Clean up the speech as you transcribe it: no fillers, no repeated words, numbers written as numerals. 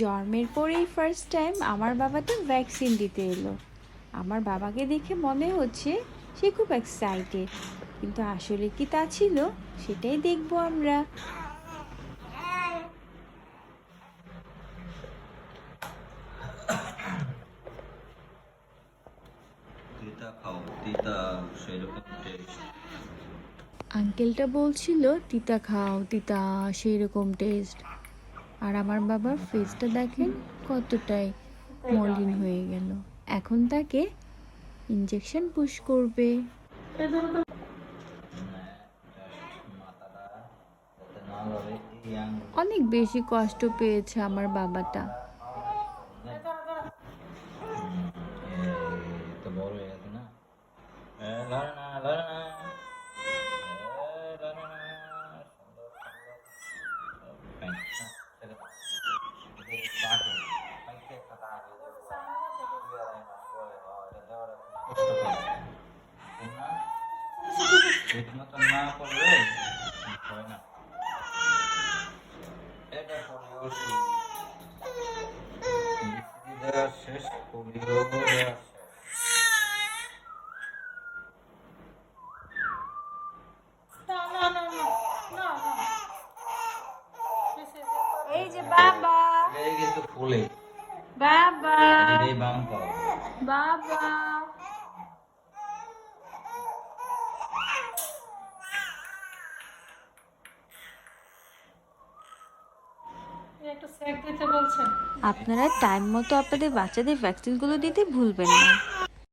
জন্মের পরেই first time আমার বাবাটা ভ্যাকসিন দিতে এলো। আমার বাবাকে দেখে মনে হচ্ছে সে খুব এক্সাইটেড, কিন্তু আসলে কি তা ছিল সেটাই দেখবো আমরা। তিতা খাও, তিতা সেরকম টেস্ট। আঙ্কেলটা বলছিল তিতা খাও, তিতা সেই রকম টেস্ট। আর আমার বাবার ফেসটা দেখেন কতটাই মলিন হয়ে গেল। এখন তাকে ইঞ্জেকশন পুশ করবে। মাথাটা যাতে না লড়ে এই আঙুল। অনেক বেশি কষ্ট পেয়েছে আমার বাবাটা। তো বড় হয়ে গেছে না, লড়ে না, লড়ে না, লড়ে না। সুন্দর সুন্দর ফাইন, ছেড়ে দাও। এটা কাটে ফাইটে খাতা আগে কষ্ট করে না, ঠিক মতো না করলে হয় না। এটা পোলিও দেওয়া শেষ, পোলিও দেওয়া শেষ। এই যে বাবা, এই কিন্তু ফুলে বাবা, এই বাম পাও। বাবা। আপনারা টাইম মতো আপনাদের বাচ্চাদের ভ্যাকসিনগুলো দিতে ভুলবেন না।